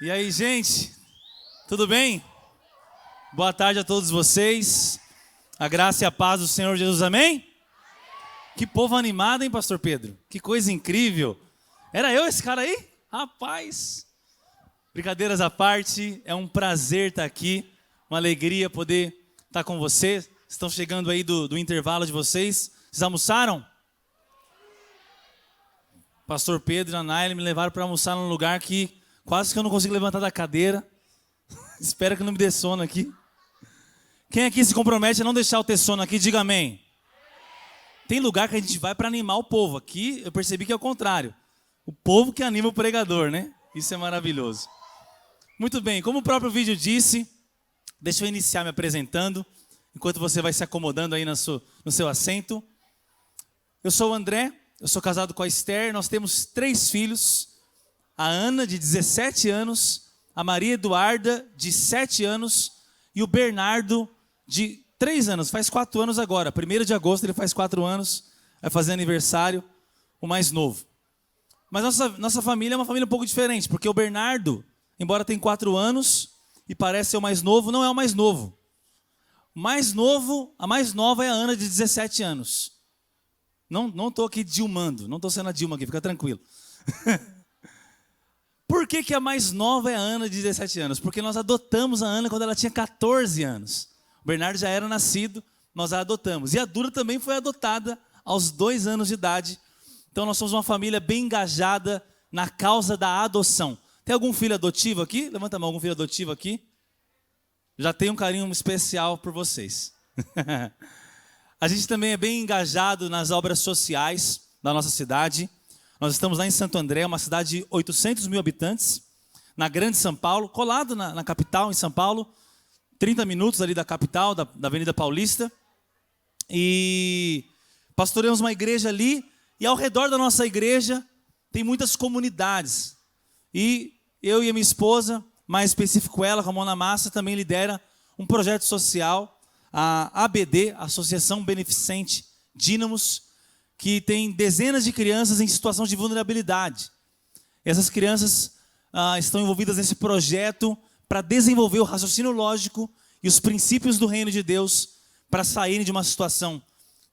E aí, gente? Tudo bem? Boa tarde a todos vocês. A graça e a paz do Senhor Jesus, amém? Que povo animado, hein, pastor Pedro? Que coisa incrível. Era eu esse cara aí? Rapaz. Brincadeiras à parte, é um prazer estar aqui. Uma alegria poder estar com vocês. Estão chegando aí do intervalo de vocês. Vocês almoçaram? Pastor Pedro e a Naila me levaram para almoçar num lugar que quase que eu não consigo levantar da cadeira. Espero que não me dê sono aqui. Quem aqui se compromete a não deixar eu ter sono aqui, diga amém. Tem lugar que a gente vai para animar o povo. Aqui eu percebi que é o contrário. O povo que anima o pregador, né? Isso é maravilhoso. Muito bem, como o próprio vídeo disse, deixa eu iniciar me apresentando, enquanto você vai se acomodando aí no seu assento. Eu sou o André, eu sou casado com a Esther, nós temos 3 filhos. A Ana, de 17 anos, a Maria Eduarda, de 7 anos, e o Bernardo, de 3 anos, faz 4 anos agora. 1º de agosto ele faz 4 anos, vai fazer aniversário, o mais novo. Mas nossa família é uma família um pouco diferente, porque o Bernardo, embora tenha 4 anos e parece ser o mais novo, não é o mais novo. A mais nova é a Ana, de 17 anos. Não estou aqui dilmando, não estou sendo a Dilma aqui, fica tranquilo. Por que a mais nova é a Ana, de 17 anos? Porque nós adotamos a Ana quando ela tinha 14 anos. O Bernardo já era nascido, nós a adotamos. E a Dura também foi adotada aos 2 anos de idade. Então nós somos uma família bem engajada na causa da adoção. Tem algum filho adotivo aqui? Levanta a mão, algum filho adotivo aqui? Já tem um carinho especial por vocês. A gente também é bem engajado nas obras sociais da nossa cidade. Nós estamos lá em Santo André, uma cidade de 800 mil habitantes, na Grande São Paulo, colado na capital, em São Paulo, 30 minutos ali da capital, da Avenida Paulista. E pastoreamos uma igreja ali, e ao redor da nossa igreja tem muitas comunidades. E eu e a minha esposa, mais específico ela, com a mão na massa, também lidera um projeto social, a ABD, Associação Beneficente Dínamos, que tem dezenas de crianças em situação de vulnerabilidade. Essas crianças estão envolvidas nesse projeto para desenvolver o raciocínio lógico e os princípios do reino de Deus para saírem de uma situação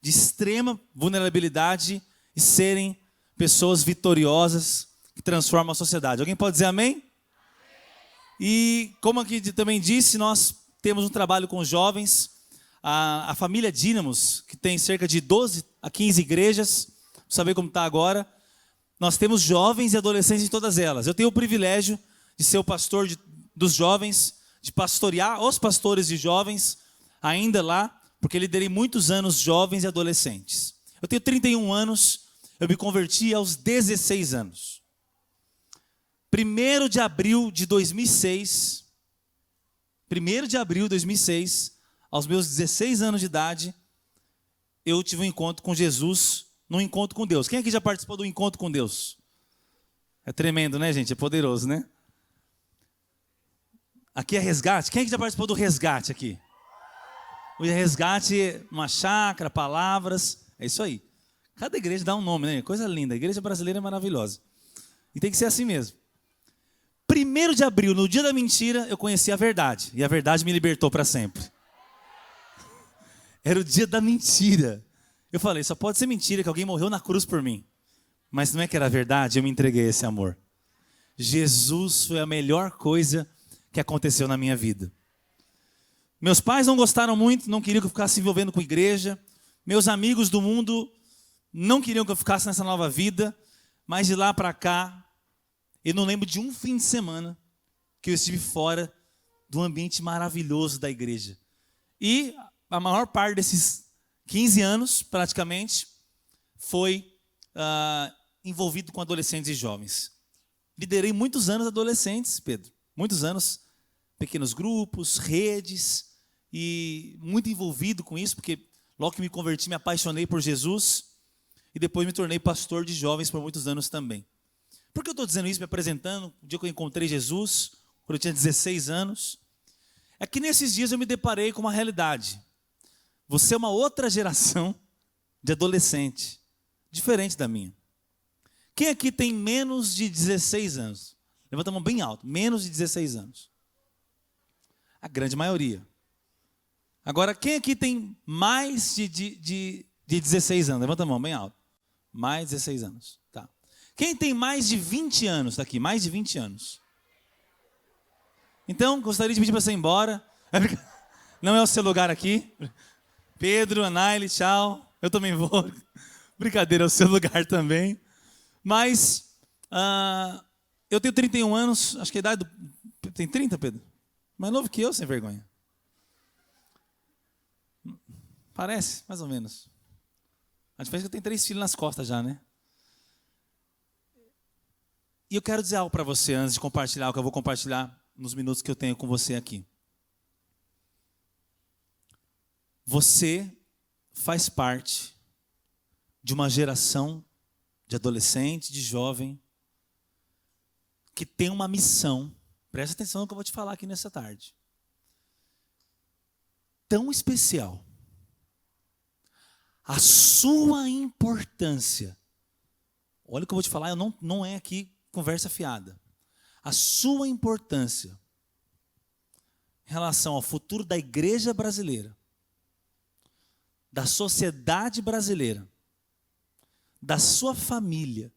de extrema vulnerabilidade e serem pessoas vitoriosas que transformam a sociedade. Alguém pode dizer amém? E como aqui também disse, nós temos um trabalho com jovens. A família Dínamos, que tem cerca de 12 a 15 igrejas, vamos saber como está agora. Nós temos jovens e adolescentes em todas elas. Eu tenho o privilégio de ser o pastor dos jovens, de pastorear os pastores de jovens, ainda lá, porque liderei muitos anos jovens e adolescentes. Eu tenho 31 anos, eu me converti aos 16 anos. 1º de abril de 2006, aos meus 16 anos de idade, eu tive um encontro com Jesus, num encontro com Deus. Quem aqui já participou do encontro com Deus? É tremendo, né, gente? É poderoso, né? Aqui é resgate. Quem aqui já participou do resgate aqui? O resgate, uma chácara, palavras, é isso aí. Cada igreja dá um nome, né? Coisa linda. A igreja brasileira é maravilhosa. E tem que ser assim mesmo. 1º de abril, no dia da mentira, eu conheci a verdade. E a verdade me libertou para sempre. Era o dia da mentira. Eu falei, só pode ser mentira que alguém morreu na cruz por mim. Mas não é que era verdade, eu me entreguei a esse amor. Jesus foi a melhor coisa que aconteceu na minha vida. Meus pais não gostaram muito, não queriam que eu ficasse se envolvendo com igreja. Meus amigos do mundo não queriam que eu ficasse nessa nova vida. Mas de lá para cá, eu não lembro de um fim de semana que eu estive fora do ambiente maravilhoso da igreja. E a maior parte desses 15 anos, praticamente, foi envolvido com adolescentes e jovens. Liderei muitos anos adolescentes, Pedro. Muitos anos, pequenos grupos, redes, e muito envolvido com isso, porque logo que me converti, me apaixonei por Jesus, e depois me tornei pastor de jovens por muitos anos também. Por que eu estou dizendo isso, me apresentando? O dia que eu encontrei Jesus, quando eu tinha 16 anos, é que nesses dias eu me deparei com uma realidade. Você é uma outra geração de adolescente, diferente da minha. Quem aqui tem menos de 16 anos? Levanta a mão bem alto. Menos de 16 anos. A grande maioria. Agora, quem aqui tem mais de 16 anos? Levanta a mão bem alto. Mais de 16 anos. Tá. Quem tem mais de 20 anos? Tá aqui, mais de 20 anos. Então, gostaria de pedir para você ir embora. Não é o seu lugar aqui. Pedro, Anaile, tchau. Eu também vou. Brincadeira, é o seu lugar também. Mas, eu tenho 31 anos. Acho que a idade tem 30, Pedro? Mais novo que eu, sem vergonha. Parece, mais ou menos. A diferença é que eu tenho 3 filhos nas costas já, né? E eu quero dizer algo para você antes de compartilhar o que eu vou compartilhar nos minutos que eu tenho com você aqui. Você faz parte de uma geração de adolescente, de jovem, que tem uma missão, presta atenção no que eu vou te falar aqui nessa tarde, tão especial. A sua importância, olha o que eu vou te falar, não é aqui conversa fiada. A sua importância em relação ao futuro da igreja brasileira, da sociedade brasileira, da sua família.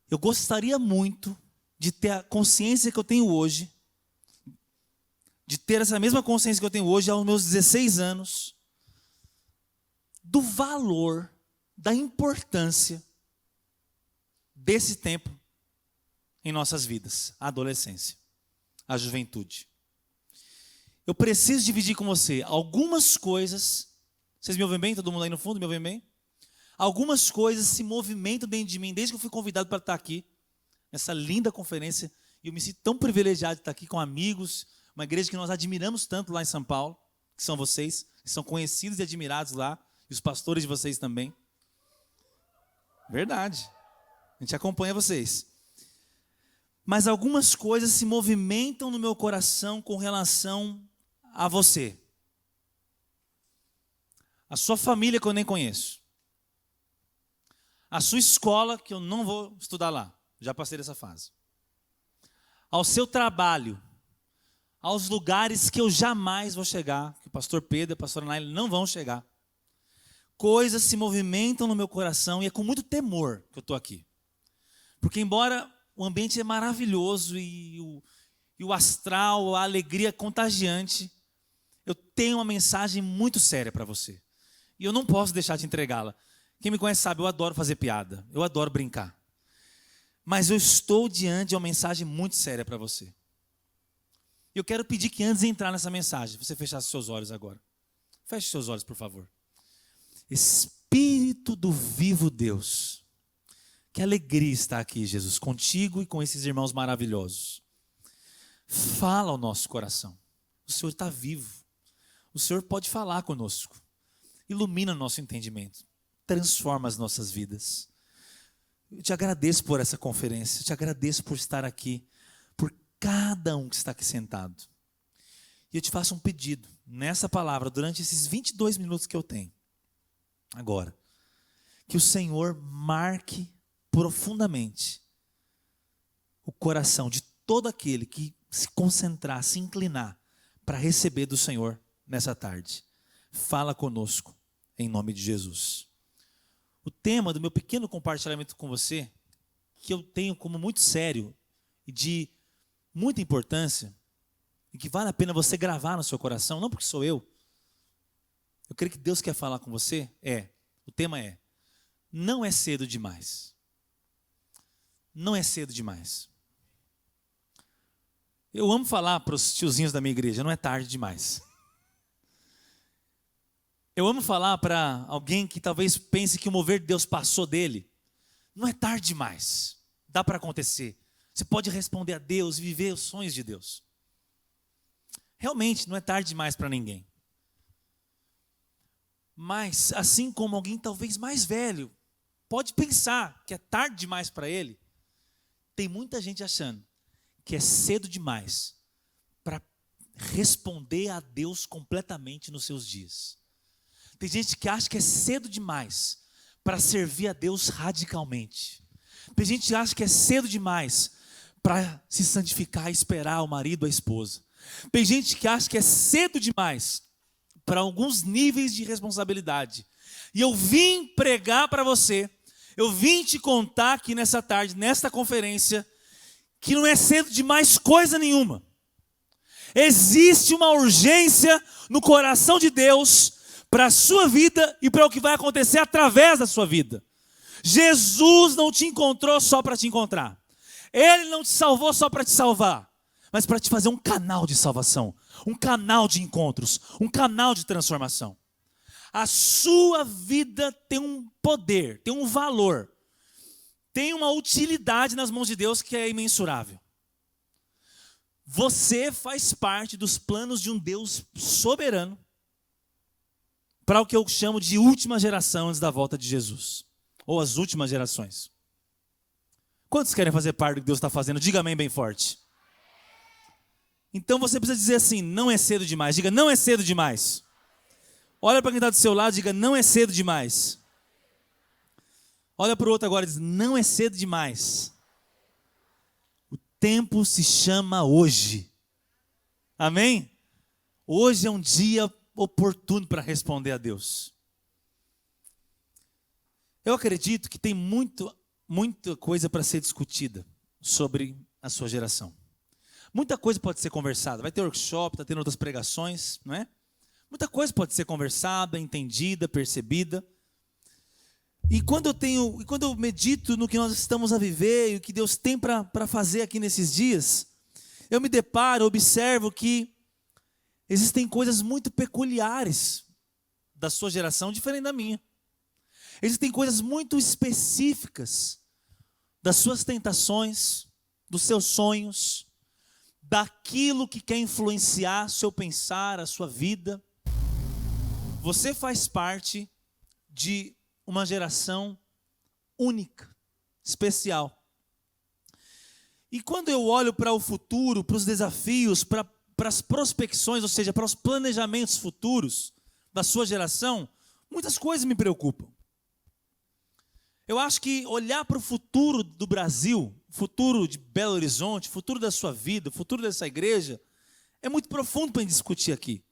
Eu gostaria muito de ter a consciência que eu tenho hoje, de ter essa mesma consciência que eu tenho hoje aos meus 16 anos, do valor, da importância desse tempo em nossas vidas, a adolescência, a juventude. Eu preciso dividir com você algumas coisas. Vocês me ouvem bem? Todo mundo aí no fundo me ouvem bem? Algumas coisas se movimentam dentro de mim desde que eu fui convidado para estar aqui nessa linda conferência, e eu me sinto tão privilegiado de estar aqui com amigos, uma igreja que nós admiramos tanto lá em São Paulo, que são vocês, que são conhecidos e admirados lá, e os pastores de vocês também. Verdade. A gente acompanha vocês. Mas algumas coisas se movimentam no meu coração com relação a você. A sua família que eu nem conheço. A sua escola que eu não vou estudar lá. Já passei dessa fase. Ao seu trabalho. Aos lugares que eu jamais vou chegar. Que o pastor Pedro e a pastora Naila não vão chegar. Coisas se movimentam no meu coração e é com muito temor que eu estou aqui. Porque embora o ambiente é maravilhoso e o astral, a alegria contagiante, eu tenho uma mensagem muito séria para você. E eu não posso deixar de entregá-la. Quem me conhece sabe, eu adoro fazer piada, eu adoro brincar. Mas eu estou diante de uma mensagem muito séria para você. E eu quero pedir que antes de entrar nessa mensagem, você fechasse seus olhos agora. Feche seus olhos, por favor. Espírito do vivo Deus, que alegria estar aqui, Jesus, contigo e com esses irmãos maravilhosos. Fala ao nosso coração. O Senhor está vivo. O Senhor pode falar conosco. Ilumina o nosso entendimento. Transforma as nossas vidas. Eu te agradeço por essa conferência. Eu te agradeço por estar aqui. Por cada um que está aqui sentado. E eu te faço um pedido. Nessa palavra, durante esses 22 minutos que eu tenho. Agora. Que o Senhor marque profundamente o coração de todo aquele que se concentrar, se inclinar para receber do Senhor nessa tarde. Fala conosco em nome de Jesus. O tema do meu pequeno compartilhamento com você, que eu tenho como muito sério e de muita importância, e que vale a pena você gravar no seu coração, não porque sou eu creio que Deus quer falar com você, o tema é, não é cedo demais. Não é cedo demais. Eu amo falar para os tiozinhos da minha igreja, não é tarde demais. Eu amo falar para alguém que talvez pense que o mover de Deus passou dele. Não é tarde demais. Dá para acontecer. Você pode responder a Deus e viver os sonhos de Deus. Realmente não é tarde demais para ninguém. Mas assim como alguém talvez mais velho pode pensar que é tarde demais para ele, tem muita gente achando que é cedo demais para responder a Deus completamente nos seus dias. Tem gente que acha que é cedo demais para servir a Deus radicalmente. Tem gente que acha que é cedo demais para se santificar e esperar o marido ou a esposa. Tem gente que acha que é cedo demais para alguns níveis de responsabilidade. E eu vim pregar para você, eu vim te contar aqui nessa tarde, nesta conferência, que não é cedo demais coisa nenhuma. Existe uma urgência no coração de Deus para a sua vida e para o que vai acontecer através da sua vida. Jesus não te encontrou só para te encontrar. Ele não te salvou só para te salvar, mas para te fazer um canal de salvação, um canal de encontros, um canal de transformação. A sua vida tem um poder, tem um valor, tem uma utilidade nas mãos de Deus que é imensurável. Você faz parte dos planos de um Deus soberano para o que eu chamo de última geração antes da volta de Jesus, ou as últimas gerações. Quantos querem fazer parte do que Deus está fazendo? Diga amém bem forte. Então você precisa dizer assim, não é cedo demais. Diga, não é cedo demais. Olha para quem está do seu lado e diga, não é cedo demais. Olha para o outro agora e diz, não é cedo demais. O tempo se chama hoje. Amém? Hoje é um dia oportuno para responder a Deus. Eu acredito que tem muita coisa para ser discutida sobre a sua geração. Muita coisa pode ser conversada. Vai ter workshop, está tendo outras pregações, não é? Muita coisa pode ser conversada, entendida, percebida. E quando eu medito no que nós estamos a viver e o que Deus tem para fazer aqui nesses dias, eu me deparo, observo que existem coisas muito peculiares da sua geração, diferente da minha. Existem coisas muito específicas das suas tentações, dos seus sonhos, daquilo que quer influenciar seu pensar, a sua vida. Você faz parte de uma geração única, especial. E quando eu olho para o futuro, para os desafios, para as prospecções, ou seja, para os planejamentos futuros da sua geração, muitas coisas me preocupam. Eu acho que olhar para o futuro do Brasil, futuro de Belo Horizonte, futuro da sua vida, futuro dessa igreja, é muito profundo para discutir aqui.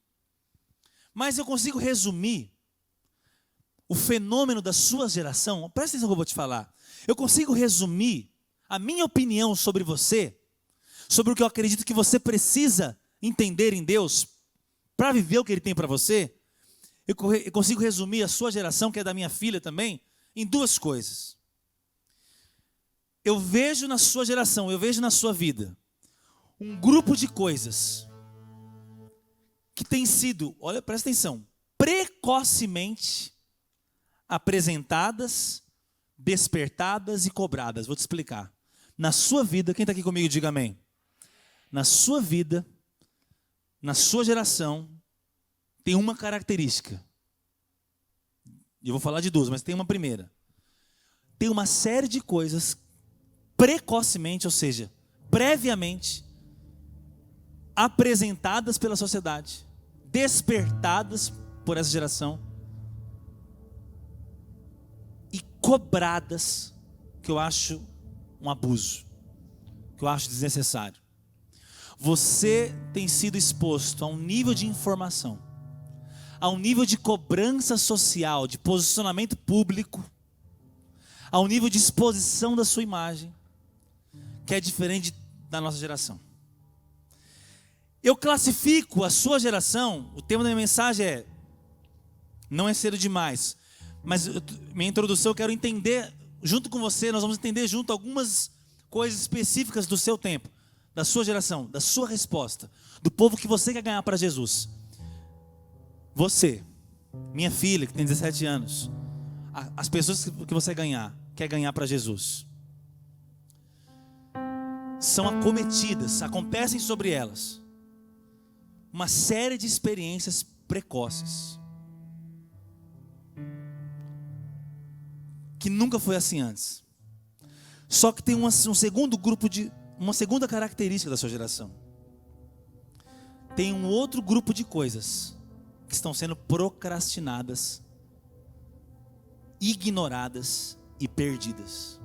Mas eu consigo resumir o fenômeno da sua geração. Presta atenção no que eu vou te falar. Eu consigo resumir a minha opinião sobre você, sobre o que eu acredito que você precisa entender em Deus para viver o que Ele tem para você. Eu consigo resumir a sua geração, que é da minha filha também, em duas coisas. Eu vejo na sua geração, eu vejo na sua vida, um grupo de coisas que tem sido, olha, presta atenção, precocemente apresentadas, despertadas e cobradas. Vou te explicar. Na sua vida, quem está aqui comigo, diga amém. Na sua vida, na sua geração, tem uma característica. Eu vou falar de duas, mas tem uma primeira. Tem uma série de coisas precocemente, ou seja, previamente, apresentadas pela sociedade, despertadas por essa geração e cobradas, que eu acho um abuso, que eu acho desnecessário. Você tem sido exposto a um nível de informação, a um nível de cobrança social, de posicionamento público, a um nível de exposição da sua imagem, que é diferente da nossa geração. Eu classifico a sua geração, o tema da minha mensagem é, não é cedo demais, mas minha introdução eu quero entender, junto com você, nós vamos entender junto algumas coisas específicas do seu tempo, da sua geração, da sua resposta, do povo que você quer ganhar para Jesus. Você, minha filha que tem 17 anos, as pessoas que você quer ganhar para Jesus, são acometidas, acontecem sobre elas uma série de experiências precoces, que nunca foi assim antes. Só que tem um segundo grupo uma segunda característica da sua geração. Tem um outro grupo de coisas que estão sendo procrastinadas, ignoradas e perdidas.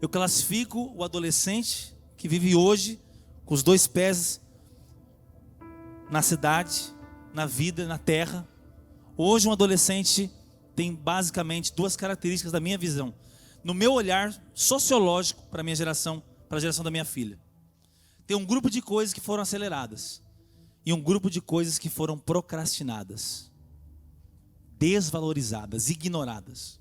Eu classifico o adolescente que vive hoje com os 2 pés na cidade, na vida, na terra. Hoje um adolescente tem basicamente 2 características da minha visão, no meu olhar sociológico para a minha geração, para a geração da minha filha. Tem um grupo de coisas que foram aceleradas e um grupo de coisas que foram procrastinadas, desvalorizadas, ignoradas.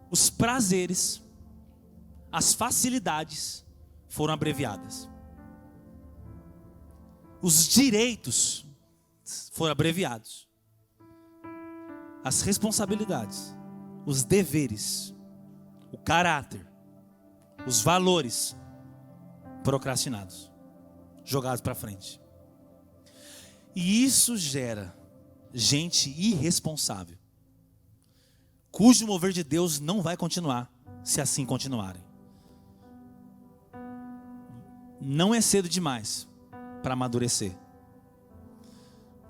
Os prazeres, as facilidades foram abreviadas. Os direitos foram abreviados. As responsabilidades, os deveres, o caráter, os valores procrastinados, jogados para frente. E isso gera gente irresponsável, cujo mover de Deus não vai continuar se assim continuarem. Não é cedo demais para amadurecer.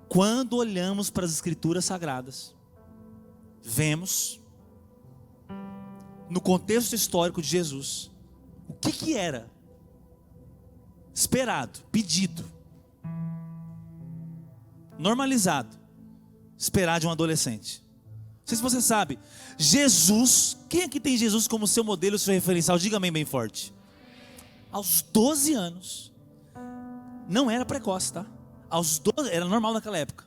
Quando olhamos para as Escrituras Sagradas, vemos, no contexto histórico de Jesus, o que era esperado, pedido, normalizado, esperar de um adolescente. Não sei se você sabe, Jesus, quem aqui tem Jesus como seu modelo, seu referencial? Diga amém bem forte. Aos 12 anos, não era precoce, tá? Aos 12, era normal naquela época.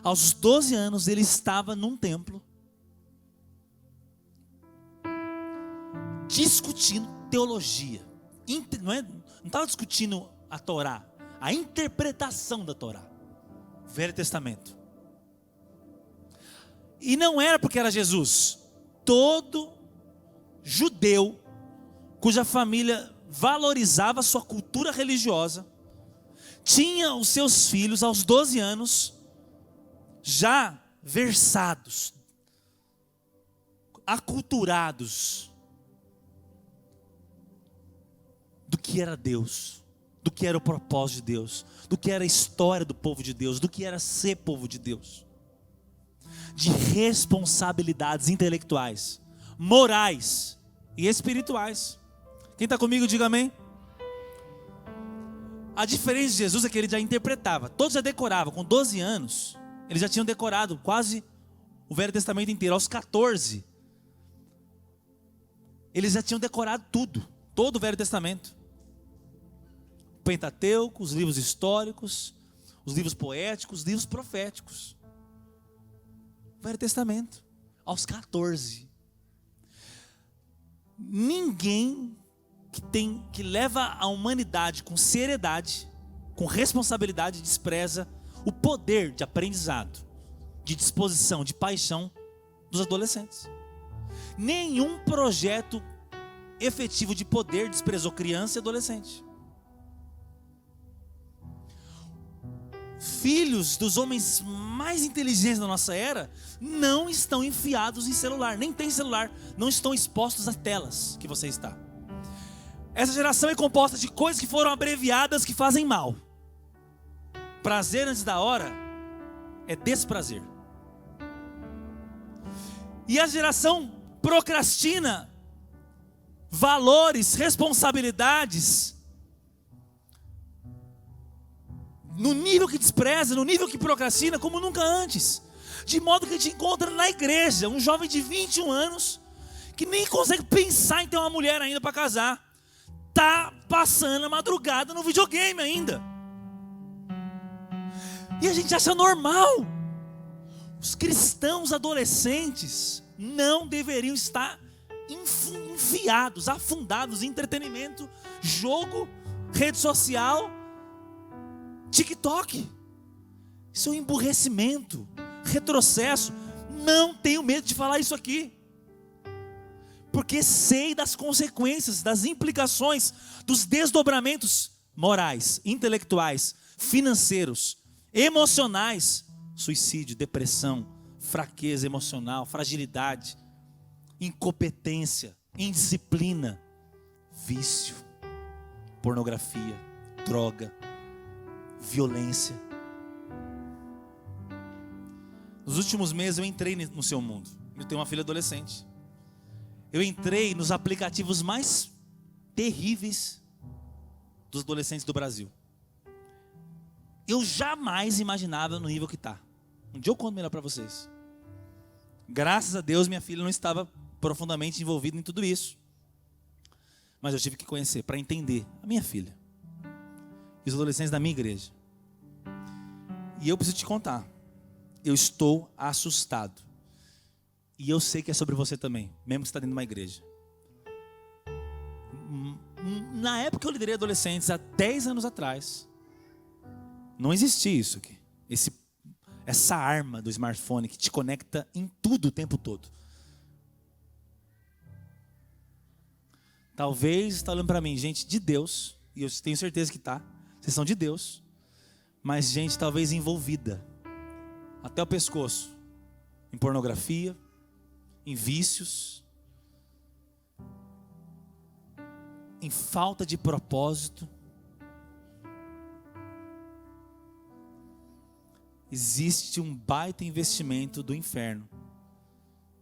Aos 12 anos ele estava num templo, discutindo teologia. Não estava discutindo a Torá, a interpretação da Torá, o Velho Testamento. E não era porque era Jesus. Todo judeu cuja família valorizava a sua cultura religiosa tinha os seus filhos aos 12 anos já versados, aculturados do que era Deus, do que era o propósito de Deus, do que era a história do povo de Deus, do que era ser povo de Deus, de responsabilidades intelectuais, morais e espirituais. Quem está comigo, diga amém. A diferença de Jesus é que ele já interpretava, todos já decoravam, com 12 anos, eles já tinham decorado quase o Velho Testamento inteiro. Aos 14, eles já tinham decorado tudo, todo o Velho Testamento. O Pentateuco, os livros históricos, os livros poéticos, os livros proféticos. O Velho Testamento, aos 14. Ninguém que leva a humanidade com seriedade, com responsabilidade, despreza o poder de aprendizado, de disposição, de paixão dos adolescentes. Nenhum projeto efetivo de poder desprezou criança e adolescente. Filhos dos homens mais inteligentes da nossa era não estão enfiados em celular, nem tem celular, não estão expostos a telas que você está. Essa geração é composta de coisas que foram abreviadas que fazem mal. Prazer antes da hora é desprazer. E a geração procrastina valores, responsabilidades, no nível que despreza, no nível que procrastina, como nunca antes. De modo que a gente encontra na igreja um jovem de 21 anos que nem consegue pensar em ter uma mulher ainda para casar. Está passando a madrugada no videogame ainda. E a gente acha normal. Os cristãos adolescentes não deveriam estar enfiados, afundados em entretenimento, jogo, rede social, TikTok. Isso é um emburrecimento, retrocesso. Não tenho medo de falar isso aqui, porque sei das consequências, das implicações, dos desdobramentos morais, intelectuais, financeiros, emocionais. Suicídio, depressão, fraqueza emocional, fragilidade, incompetência, indisciplina, vício, pornografia, droga, violência. Nos últimos meses eu entrei no seu mundo. Eu tenho uma filha adolescente. Eu entrei nos aplicativos mais terríveis dos adolescentes do Brasil. Eu jamais imaginava no nível que está. Um dia eu conto melhor para vocês. Graças a Deus minha filha não estava profundamente envolvida em tudo isso. Mas eu tive que conhecer para entender a minha filha e os adolescentes da minha igreja. E eu preciso te contar. Eu estou assustado. E eu sei que é sobre você também, mesmo que você está dentro de uma igreja. Na época que eu liderei adolescentes, há 10 anos atrás, não existia isso aqui. Essa arma do smartphone que te conecta em tudo o tempo todo. Talvez está olhando para mim, gente de Deus, e eu tenho certeza que está. Vocês são de Deus, mas gente talvez envolvida até o pescoço em pornografia, em vícios, em falta de propósito. Existe um baita investimento do inferno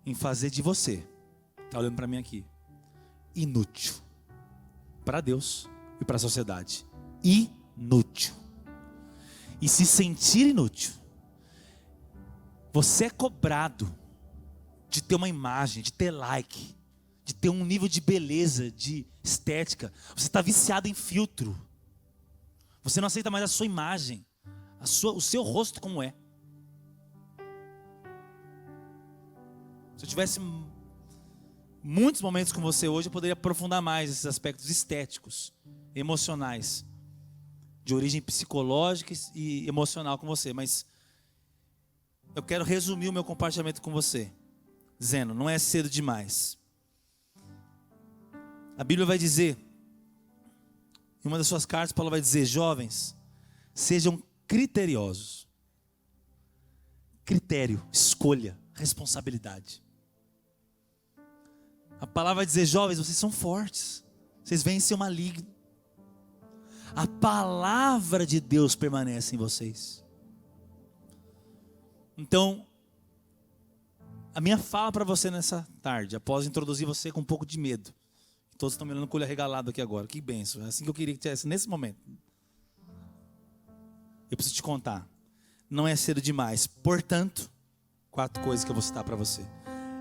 em fazer de você, está olhando para mim aqui, inútil para Deus e para a sociedade. Inútil. E se sentir inútil, você é cobrado de ter uma imagem, de ter like, de ter um nível de beleza, de estética. Você está viciado em filtro. Você não aceita mais a sua imagem, o seu rosto como é. Se eu tivesse muitos momentos com você hoje, eu poderia aprofundar mais esses aspectos estéticos, emocionais, de origem psicológica e emocional com você. Mas eu quero resumir o meu compartilhamento com você, dizendo, não é cedo demais. A Bíblia vai dizer, em uma das suas cartas, Paulo vai dizer, jovens, sejam criteriosos. Critério, escolha, responsabilidade. A palavra vai dizer, jovens, vocês são fortes, vocês vencem o maligno. A palavra de Deus permanece em vocês. Então, a minha fala para você nessa tarde, após introduzir você com um pouco de medo. Todos estão me olhando com o olho arregalado aqui agora. Que bênção, é assim que eu queria que tivesse nesse momento. Eu preciso te contar. Não é cedo demais. Portanto, 4 coisas que eu vou citar para você.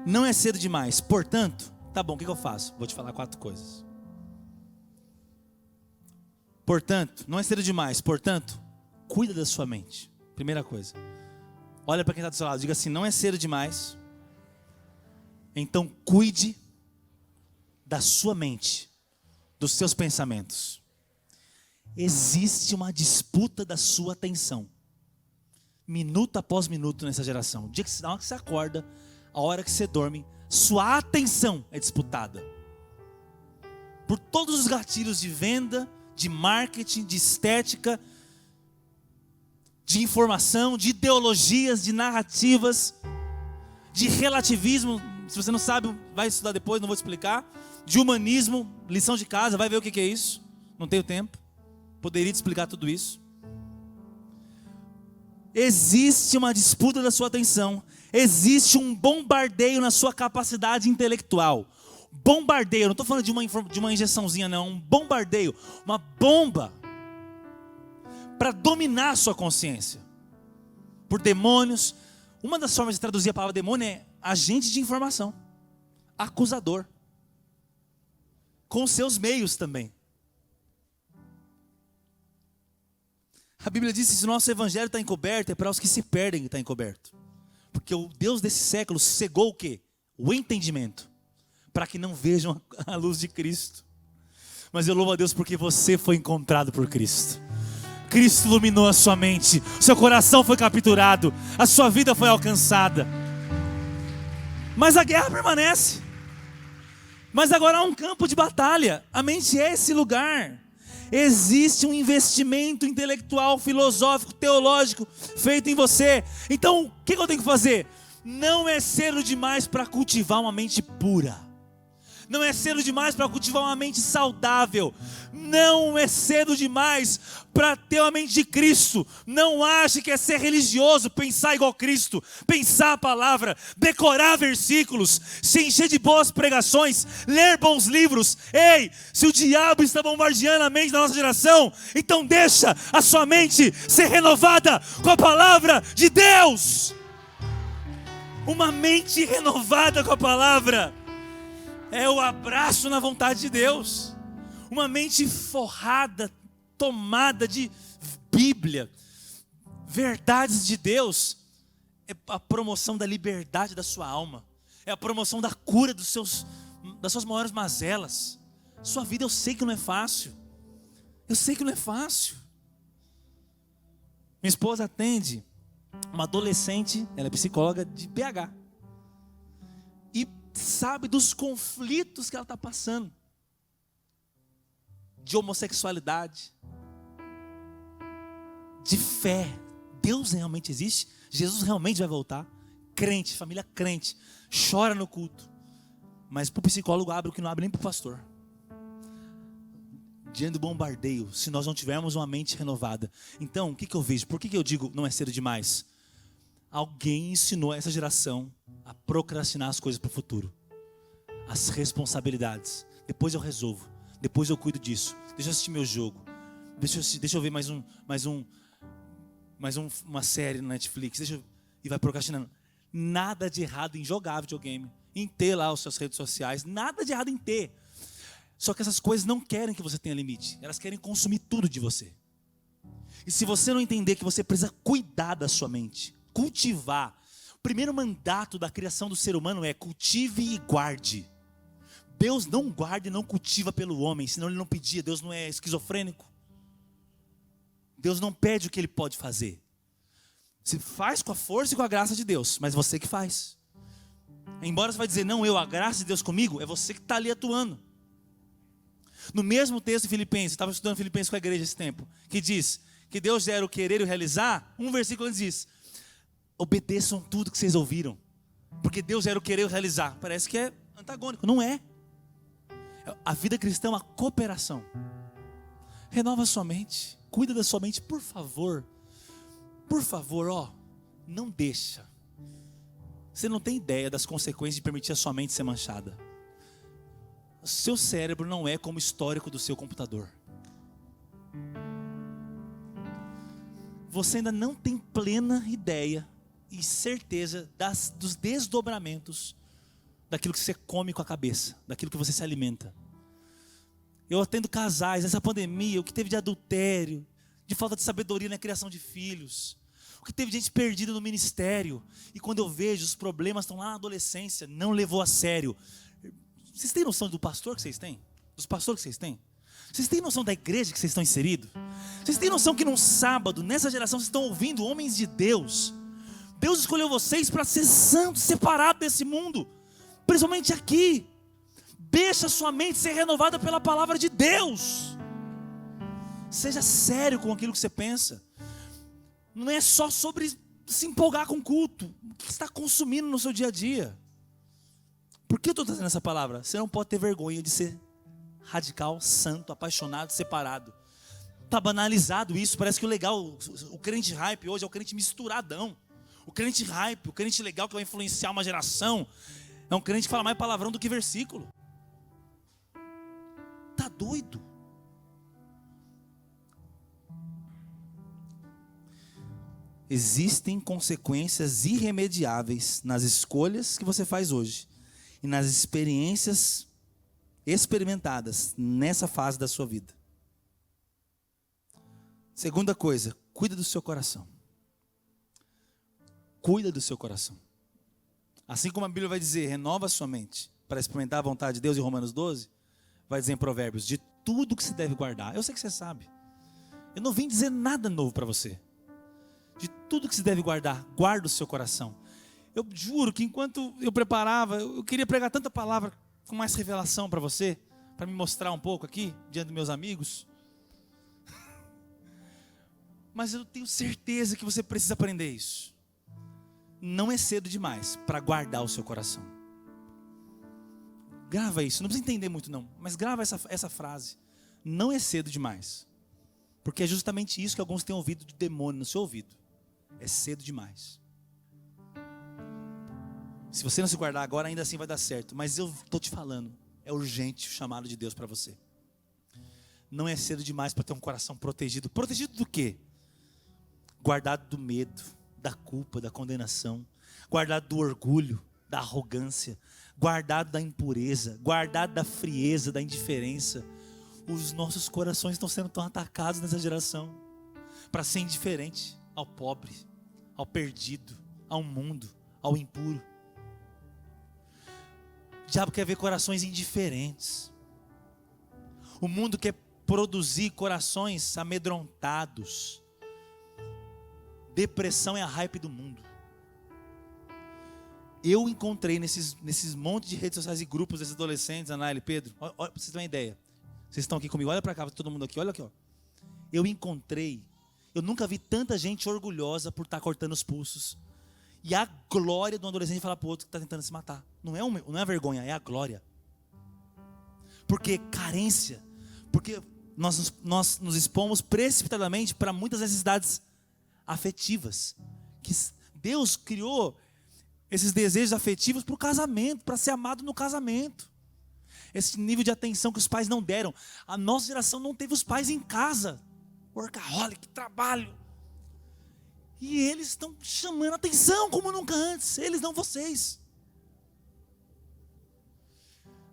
Não é cedo demais. Portanto, tá bom, o que eu faço? Vou te falar 4 coisas. Portanto, não é cedo demais. Portanto, cuida da sua mente. Primeira coisa. Olha para quem está do seu lado. Diga assim, não é cedo demais. Então cuide da sua mente, dos seus pensamentos. Existe uma disputa da sua atenção, minuto após minuto nessa geração. A hora que você acorda, a hora que você dorme, sua atenção é disputada por todos os gatilhos de venda, de marketing, de estética, de informação, de ideologias, de narrativas, de relativismo. Se você não sabe, vai estudar depois, não vou explicar. De humanismo, lição de casa, vai ver o que é isso. Não tenho tempo, poderia te explicar tudo isso. Existe uma disputa da sua atenção. Existe um bombardeio na sua capacidade intelectual. Bombardeio, não estou falando de uma injeçãozinha não. Um bombardeio, uma bomba para dominar a sua consciência por demônios. Uma das formas de traduzir a palavra demônio é agente de informação, acusador, com seus meios também. A Bíblia diz que se o nosso evangelho está encoberto, é para os que se perdem que está encoberto. Porque o Deus desse século cegou o quê? O entendimento, para que não vejam a luz de Cristo. Mas eu louvo a Deus porque você foi encontrado por Cristo. Cristo iluminou a sua mente, seu coração foi capturado, a sua vida foi alcançada. Mas a guerra permanece. Mas agora há um campo de batalha. A mente é esse lugar. Existe um investimento intelectual, filosófico, teológico feito em você. Então, o que eu tenho que fazer? Não é cedo demais para cultivar uma mente pura. Não é cedo demais para cultivar uma mente saudável. Não é cedo demais para ter uma mente de Cristo. Não ache que é ser religioso, pensar igual Cristo, pensar a palavra, decorar versículos, se encher de boas pregações, ler bons livros. Ei, se o diabo está bombardeando a mente da nossa geração, então deixa a sua mente ser renovada com a palavra de Deus. Uma mente renovada com a palavra é o abraço na vontade de Deus. Uma mente forrada, tomada de Bíblia, verdades de Deus, é a promoção da liberdade da sua alma, é a promoção da cura das suas maiores mazelas. Sua vida eu sei que não é fácil. Eu sei que não é fácil. Minha esposa atende uma adolescente, ela é psicóloga de PH, e sabe dos conflitos que ela está passando, de homossexualidade, de fé. Deus realmente existe? Jesus realmente vai voltar? Crente, família crente, chora no culto, mas para o psicólogo abre o que não abre nem para o pastor. Diante do bombardeio, se nós não tivermos uma mente renovada. Então, o que eu vejo? Por que eu digo não é cedo demais? Alguém ensinou essa geração a procrastinar as coisas para o futuro. As responsabilidades. Depois eu resolvo. Depois eu cuido disso. Deixa eu assistir meu jogo. Deixa eu ver uma série na Netflix. E vai procrastinando. Nada de errado em jogar videogame, em ter lá as suas redes sociais. Nada de errado em ter. Só que essas coisas não querem que você tenha limite. Elas querem consumir tudo de você. E se você não entender que você precisa cuidar da sua mente, cultivar. O primeiro mandato da criação do ser humano é cultive e guarde. Deus não guarda e não cultiva pelo homem, senão ele não pedia. Deus não é esquizofrênico. Deus não pede o que ele pode fazer. Você faz com a força e com a graça de Deus, mas você que faz. Embora você vai dizer, não, a graça de Deus comigo, é você que está ali atuando. No mesmo texto de Filipenses, eu estava estudando Filipenses com a igreja esse tempo, que diz que Deus gera o querer e o realizar. Um versículo diz, obedeçam tudo que vocês ouviram, porque Deus gera o querer e o realizar. Parece que é antagônico, não é. A vida cristã é uma cooperação. Renova a sua mente, cuida da sua mente, por favor. Por favor, não deixa. Você não tem ideia das consequências de permitir a sua mente ser manchada. O seu cérebro não é como o histórico do seu computador. Você ainda não tem plena ideia e certeza dos desdobramentos daquilo que você come com a cabeça, daquilo que você se alimenta. Eu atendo casais, essa pandemia, o que teve de adultério, de falta de sabedoria na criação de filhos, o que teve de gente perdida no ministério, e quando eu vejo os problemas estão lá na adolescência, não levou a sério. Vocês têm noção do pastor que vocês têm? Dos pastores que vocês têm? Vocês têm noção da igreja que vocês estão inseridos? Vocês têm noção que num sábado, nessa geração, vocês estão ouvindo homens de Deus? Deus escolheu vocês para ser santos, separados desse mundo, principalmente aqui. Deixa a sua mente ser renovada pela palavra de Deus. Seja sério com aquilo que você pensa. Não é só sobre se empolgar com o culto. O que você está consumindo no seu dia a dia? Por que eu estou trazendo essa palavra? Você não pode ter vergonha de ser radical, santo, apaixonado, separado. Está banalizado isso. Parece que o legal, o crente hype hoje é o crente misturadão. O crente hype, o crente legal que vai influenciar uma geração, é um crente que fala mais palavrão do que versículo. Está doido? Existem consequências irremediáveis nas escolhas que você faz hoje e nas experiências experimentadas nessa fase da sua vida. Segunda coisa, cuida do seu coração. Cuida do seu coração. Assim como a Bíblia vai dizer, renova a sua mente para experimentar a vontade de Deus em Romanos 12, vai dizer em Provérbios, de tudo que se deve guardar. Eu sei que você sabe. Eu não vim dizer nada novo para você. De tudo que se deve guardar, guarda o seu coração. Eu juro que enquanto eu preparava, eu queria pregar tanta palavra com mais revelação para você, para me mostrar um pouco aqui, diante dos meus amigos. Mas eu tenho certeza que você precisa aprender isso. Não é cedo demais para guardar o seu coração. Grava isso, não precisa entender muito não, mas grava essa frase. Não é cedo demais. Porque é justamente isso que alguns têm ouvido do demônio no seu ouvido. É cedo demais. Se você não se guardar agora, ainda assim vai dar certo. Mas eu estou te falando, é urgente o chamado de Deus para você. Não é cedo demais para ter um coração protegido. Protegido do quê? Guardado do medo, da culpa, da condenação. Guardado do orgulho, da arrogância. Guardado da impureza. Guardado da frieza, da indiferença. Os nossos corações estão sendo tão atacados nessa geração. Para ser indiferente ao pobre, ao perdido, ao mundo, ao impuro. O diabo quer ver corações indiferentes. O mundo quer produzir corações amedrontados. Depressão é a hype do mundo. Eu encontrei nesses montes de redes sociais e grupos desses adolescentes, Anaíla e Pedro, olha, para vocês terem uma ideia. Vocês estão aqui comigo, olha para cá, todo mundo aqui, olha aqui, ó. Eu nunca vi tanta gente orgulhosa por estar cortando os pulsos. E a glória de um adolescente falar para o outro que está tentando se matar. Não é a vergonha, é a glória. Porque carência, porque nós nos expomos precipitadamente para muitas necessidades afetivas. Que Deus criou esses desejos afetivos para o casamento, para ser amado no casamento. Esse nível de atenção que os pais não deram. A nossa geração não teve os pais em casa. Workaholic, trabalho. E eles estão chamando atenção como nunca antes. Eles não vocês.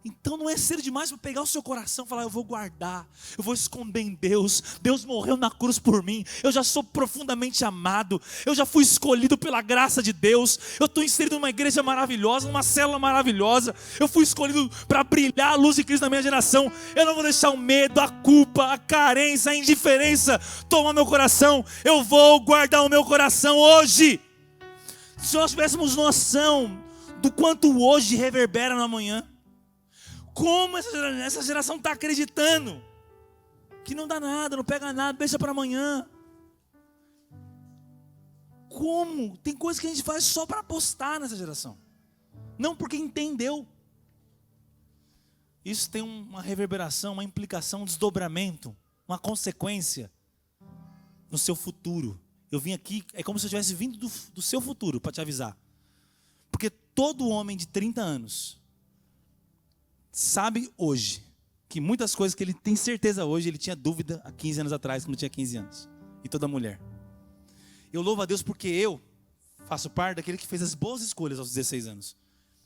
Então não é cedo demais para pegar o seu coração e falar, eu vou guardar, eu vou esconder em Deus. Deus morreu na cruz por mim. Eu já sou profundamente amado. Eu já fui escolhido pela graça de Deus. Eu estou inserido numa igreja maravilhosa, numa célula maravilhosa. Eu fui escolhido para brilhar a luz de Cristo na minha geração. Eu não vou deixar o medo, a culpa, a carência, a indiferença tomar meu coração. Eu vou guardar o meu coração hoje. Se nós tivéssemos noção do quanto o hoje reverbera no amanhã. Como essa geração está acreditando que não dá nada, não pega nada, deixa para amanhã. Como? Tem coisas que a gente faz só para postar nessa geração, não porque entendeu. Isso tem uma reverberação, uma implicação, um desdobramento, uma consequência no seu futuro. Eu vim aqui, é como se eu tivesse vindo do seu futuro para te avisar. Porque todo homem de 30 anos sabe hoje que muitas coisas que ele tem certeza hoje, ele tinha dúvida há 15 anos atrás, quando tinha 15 anos. E toda mulher. Eu louvo a Deus porque eu faço parte daquele que fez as boas escolhas aos 16 anos.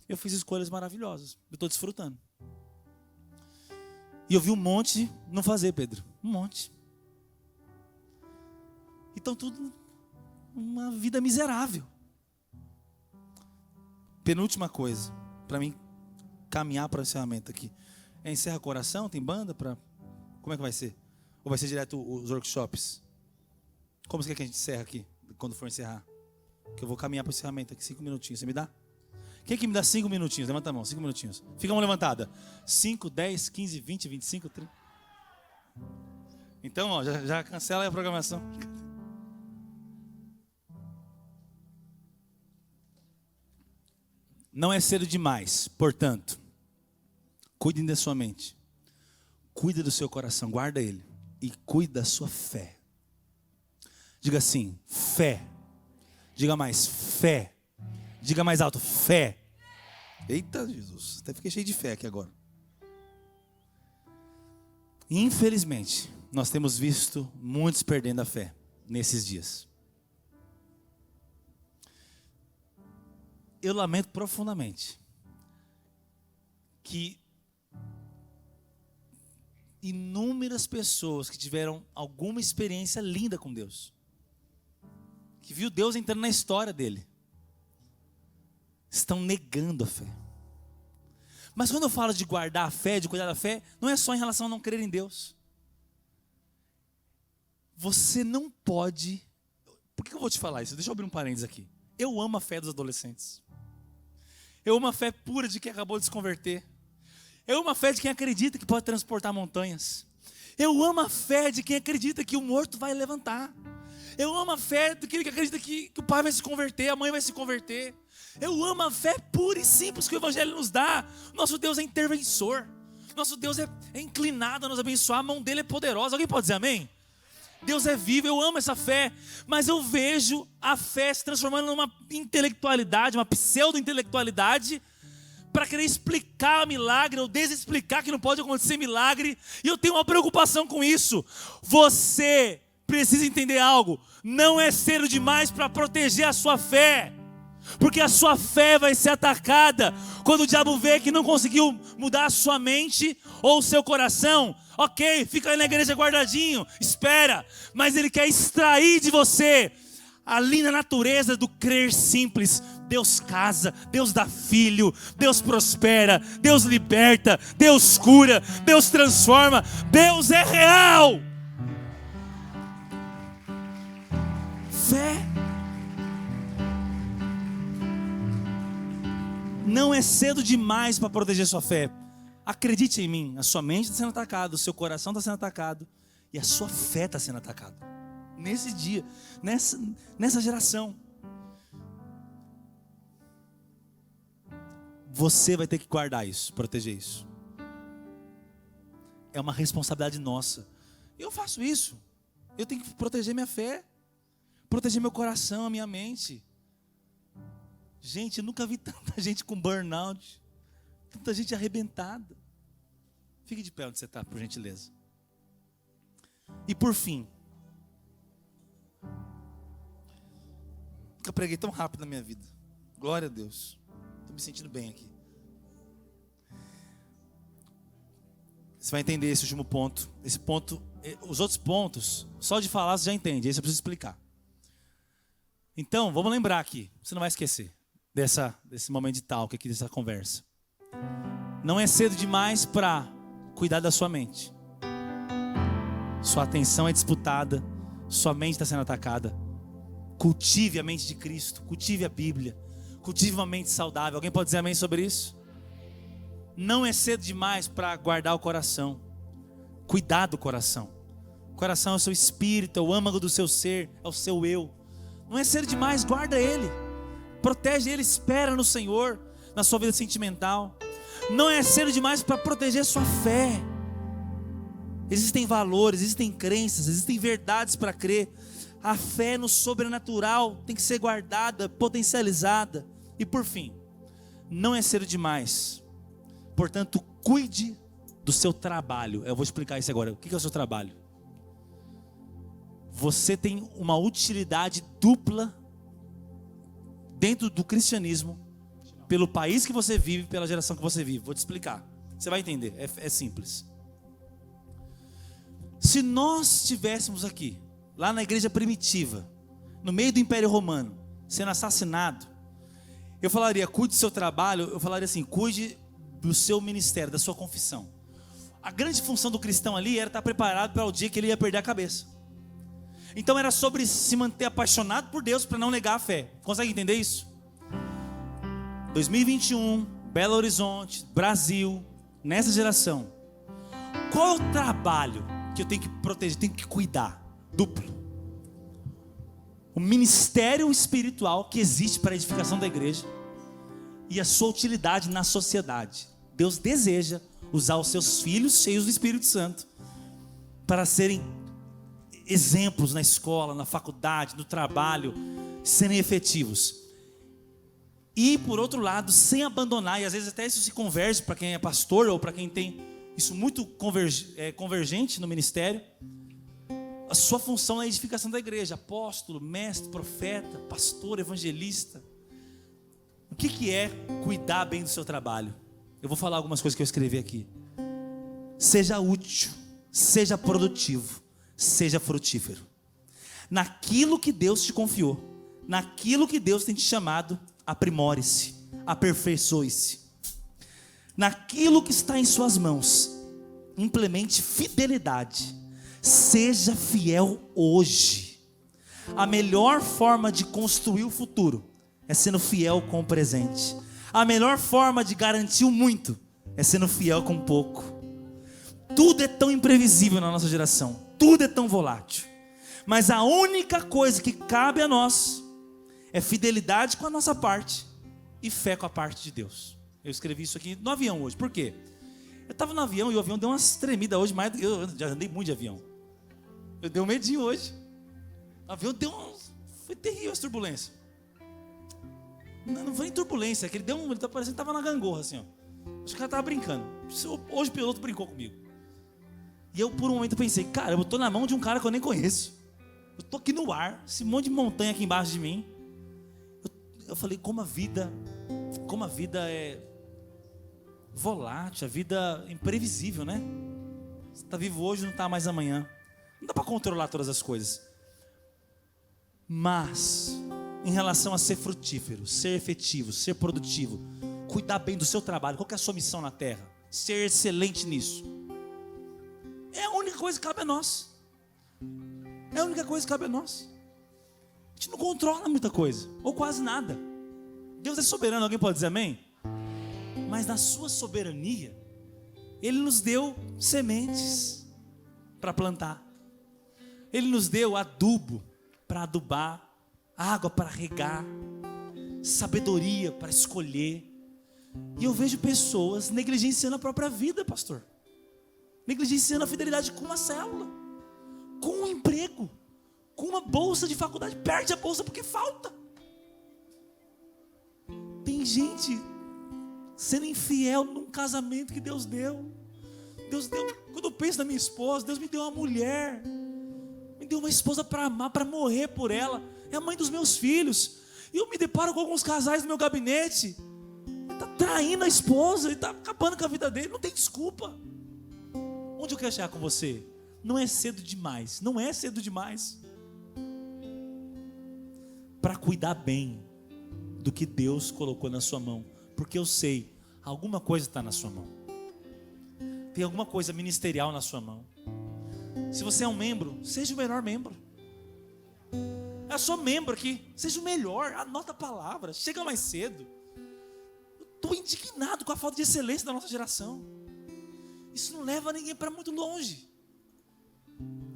Eu fiz escolhas maravilhosas. Eu estou desfrutando. E eu vi um monte não fazer, Pedro. Um monte. Então tudo uma vida miserável. Penúltima coisa, para mim caminhar para o encerramento aqui. Encerra coração? Tem banda para... Como é que vai ser? Ou vai ser direto os workshops? Como você quer que a gente encerre aqui, quando for encerrar? Que eu vou caminhar para o encerramento aqui, 5 minutinhos. Você me dá? Quem que me dá 5 minutinhos? Levanta a mão, 5 minutinhos. Fica a mão levantada. 5, 10, 15, 20, 25, 30. Então, ó, já cancela aí a programação. Não é cedo demais, portanto, cuidem da sua mente, cuide do seu coração, guarda ele e cuide da sua fé. Diga assim, fé. Diga mais, fé. Diga mais alto, fé. Eita Jesus, até fiquei cheio de fé aqui agora. Infelizmente, nós temos visto muitos perdendo a fé nesses dias. Eu lamento profundamente que inúmeras pessoas que tiveram alguma experiência linda com Deus, que viu Deus entrando na história dele, estão negando a fé. Mas quando eu falo de guardar a fé, de cuidar da fé, não é só em relação a não crer em Deus. Você não pode... Por que eu vou te falar isso? Deixa eu abrir um parênteses aqui. Eu amo a fé dos adolescentes. Eu amo a fé pura de quem acabou de se converter. Eu amo a fé de quem acredita que pode transportar montanhas. Eu amo a fé de quem acredita que o morto vai levantar. Eu amo a fé daquele que acredita que o pai vai se converter, a mãe vai se converter. Eu amo a fé pura e simples que o Evangelho nos dá. Nosso Deus é interventor. Nosso Deus é inclinado a nos abençoar. A mão dele é poderosa. Alguém pode dizer amém? Deus é vivo, eu amo essa fé. Mas eu vejo a fé se transformando numa intelectualidade, uma pseudo-intelectualidade, para querer explicar milagre, ou desexplicar que não pode acontecer milagre. E eu tenho uma preocupação com isso. Você precisa entender algo. Não é cedo demais para proteger a sua fé. Porque a sua fé vai ser atacada quando o diabo vê que não conseguiu mudar a sua mente ou o seu coração. Ok, fica aí na igreja guardadinho, espera. Mas ele quer extrair de você ali na natureza do crer simples. Deus casa, Deus dá filho, Deus prospera, Deus liberta, Deus cura, Deus transforma. Deus é real. Fé não é cedo demais para proteger sua fé. Acredite em mim, a sua mente está sendo atacada, o seu coração está sendo atacado e a sua fé está sendo atacada. Nesse dia, nessa geração. Você vai ter que guardar isso, proteger isso. É uma responsabilidade nossa. Eu faço isso. Eu tenho que proteger minha fé, proteger meu coração, a minha mente. Gente, eu nunca vi tanta gente com burnout, tanta gente arrebentada. Fique de pé onde você está, por gentileza. E por fim, nunca preguei tão rápido na minha vida. Glória a Deus. Estou me sentindo bem aqui. Você vai entender esse último ponto. Esse ponto, os outros pontos, só de falar você já entende. Esse eu preciso explicar. Então, vamos lembrar aqui. Você não vai esquecer desse momento de talk aqui, dessa conversa. Não é cedo demais para cuidar da sua mente. Sua atenção é disputada. Sua mente está sendo atacada. Cultive a mente de Cristo. Cultive a Bíblia. Cultive uma mente saudável. Alguém pode dizer amém sobre isso? Não é cedo demais para guardar o coração. Cuidar do coração. O coração é o seu espírito, é o âmago do seu ser, é o seu eu. Não é cedo demais, guarda ele. Protege ele, espera no Senhor, na sua vida sentimental. Não é cedo demais para proteger sua fé. Existem valores, existem crenças, existem verdades para crer. A fé no sobrenatural tem que ser guardada, potencializada. E por fim, não é cedo demais. Portanto, cuide do seu trabalho. Eu vou explicar isso agora. O que é o seu trabalho? Você tem uma utilidade dupla dentro do cristianismo, pelo país que você vive, pela geração que você vive. Vou te explicar. Você vai entender. É simples. Se nós estivéssemos aqui, lá na igreja primitiva, no meio do Império Romano, sendo assassinado, eu falaria, cuide do seu trabalho. Eu falaria assim, cuide do seu ministério, da sua confissão. A grande função do cristão ali era estar preparado para o dia que ele ia perder a cabeça. Então era sobre se manter apaixonado por Deus para não negar a fé. Consegue entender isso? 2021, Belo Horizonte, Brasil, nessa geração. Qual é o trabalho que eu tenho que proteger, tenho que cuidar? Duplo. O ministério espiritual que existe para a edificação da igreja e a sua utilidade na sociedade. Deus deseja usar os seus filhos cheios do Espírito Santo para serem exemplos na escola, na faculdade, no trabalho, serem efetivos. E por outro lado, sem abandonar, e às vezes até isso se converge para quem é pastor ou para quem tem isso muito convergente no ministério, a sua função na edificação da igreja, apóstolo, mestre, profeta, pastor, evangelista. O que é cuidar bem do seu trabalho? Eu vou falar algumas coisas que eu escrevi aqui. Seja útil, seja produtivo, seja frutífero. Naquilo que Deus te confiou, naquilo que Deus tem te chamado, aprimore-se, aperfeiçoe-se. Naquilo que está em suas mãos, implemente fidelidade. Seja fiel hoje. A melhor forma de construir o futuro é sendo fiel com o presente. A melhor forma de garantir o muito é sendo fiel com o pouco. Tudo é tão imprevisível na nossa geração. Tudo é tão volátil. Mas a única coisa que cabe a nós é fidelidade com a nossa parte e fé com a parte de Deus. Eu escrevi isso aqui no avião hoje. Por quê? Eu estava no avião e o avião deu umas tremidas hoje, mais do que eu já andei muito de avião. Eu dei um medinho hoje. O avião foi terrível essa turbulência. Não foi nem turbulência, que ele tá parecendo que estava na gangorra assim, ó. Acho que o cara estava brincando. Hoje o piloto brincou comigo. E eu por um momento pensei, cara, eu estou na mão de um cara que eu nem conheço. Eu estou aqui no ar, esse monte de montanha aqui embaixo de mim. Eu falei, como a vida é volátil, a vida é imprevisível, né? Você está vivo hoje, não está mais amanhã. Não dá para controlar todas as coisas. Mas, em relação a ser frutífero, ser efetivo, ser produtivo, cuidar bem do seu trabalho, qual que é a sua missão na terra? Ser excelente nisso. É a única coisa que cabe a nós. É a única coisa que cabe a nós. A gente não controla muita coisa, ou quase nada. Deus é soberano, alguém pode dizer amém? Mas na sua soberania, Ele nos deu sementes para plantar. Ele nos deu adubo para adubar, água para regar, sabedoria para escolher. E eu vejo pessoas negligenciando a própria vida, pastor. Negligenciando a fidelidade com uma célula, com um emprego, com uma bolsa de faculdade. Perde a bolsa porque falta. Tem gente sendo infiel num casamento que Deus deu. Deus deu. Quando eu penso na minha esposa, Deus me deu uma mulher, me deu uma esposa para amar, para morrer por ela. É a mãe dos meus filhos. E eu me deparo com alguns casais no meu gabinete. Ele está traindo a esposa, ele está acabando com a vida dele. Não tem desculpa. Onde eu quero chegar com você? Não é cedo demais. Não é cedo demais para cuidar bem do que Deus colocou na sua mão. Porque eu sei, alguma coisa está na sua mão. Tem alguma coisa ministerial na sua mão. Se você é um membro, seja o melhor membro. Eu sou membro aqui, seja o melhor. Anota a palavra, chega mais cedo. Eu estou indignado com a falta de excelência da nossa geração. Isso não leva ninguém para muito longe.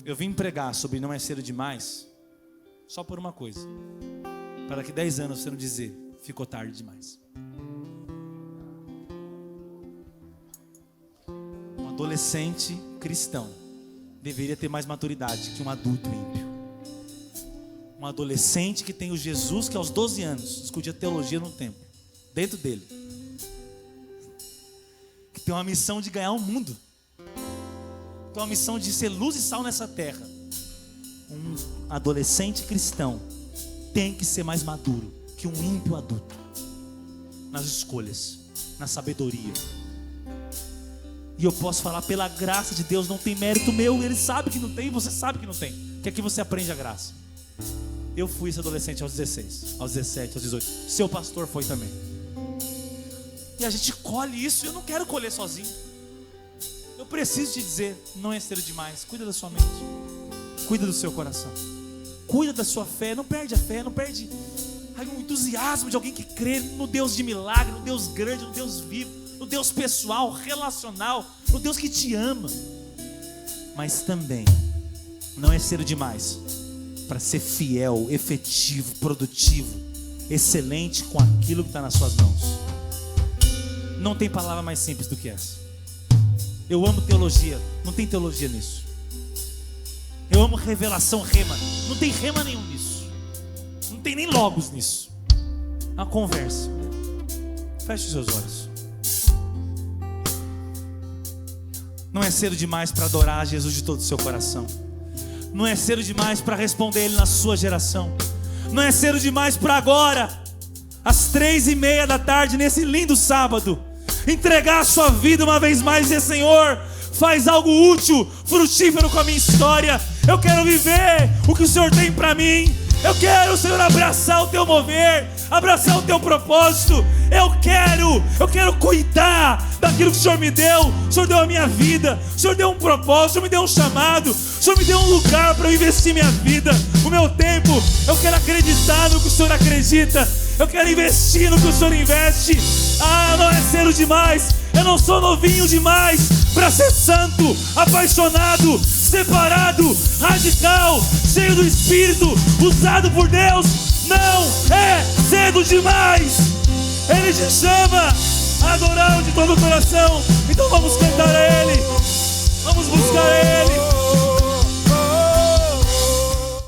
Eu vim pregar sobre não é cedo demais só por uma coisa: para daqui 10 anos você não dizer, ficou tarde demais. Um adolescente cristão deveria ter mais maturidade que um adulto ímpio. Um adolescente que tem o Jesus que aos 12 anos discutia teologia no templo, dentro dele, que tem uma missão de ganhar o mundo, tem uma missão de ser luz e sal nessa terra. Um adolescente cristão tem que ser mais maduro que um ímpio adulto, nas escolhas, na sabedoria. E eu posso falar, pela graça de Deus, não tem mérito meu. Ele sabe que não tem, você sabe que não tem, que aqui você aprende a graça. Eu fui esse adolescente aos 16, aos 17, aos 18. Seu pastor foi também. E a gente colhe isso. Eu não quero colher sozinho. Eu preciso te dizer, não é cedo demais. Cuida da sua mente, cuida do seu coração, cuida da sua fé. Não perde a fé, não perde o entusiasmo de alguém que crê no Deus de milagre, no Deus grande, no Deus vivo, no Deus pessoal, relacional, no Deus que te ama. Mas também não é cedo demais para ser fiel, efetivo, produtivo, excelente com aquilo que está nas suas mãos. Não tem palavra mais simples do que essa. Eu amo teologia, não tem teologia nisso. Eu amo revelação, rema, não tem rema nenhum nisso. Não tem nem logos nisso. É uma conversa. Feche os seus olhos. Não é cedo demais para adorar Jesus de todo o seu coração. Não é cedo demais para responder Ele na sua geração. Não é cedo demais para agora, às 3:30 da tarde, nesse lindo sábado, entregar a sua vida uma vez mais e dizer: Senhor, faz algo útil, frutífero com a minha história. Eu quero viver o que o Senhor tem para mim. Eu quero, Senhor, abraçar o Teu mover, abraçar o Teu propósito. Eu quero cuidar daquilo que o Senhor me deu. O Senhor deu a minha vida, o Senhor deu um propósito, o Senhor me deu um chamado, o Senhor me deu um lugar para eu investir minha vida, o meu tempo. Eu quero acreditar no que o Senhor acredita. Eu quero investir no que o Senhor investe. Não é cedo demais. Eu não sou novinho demais para ser santo, apaixonado, separado, radical, cheio do Espírito, usado por Deus. Não é cedo demais. Ele te chama a adorar de todo o coração. Então vamos cantar a Ele, vamos buscar a Ele.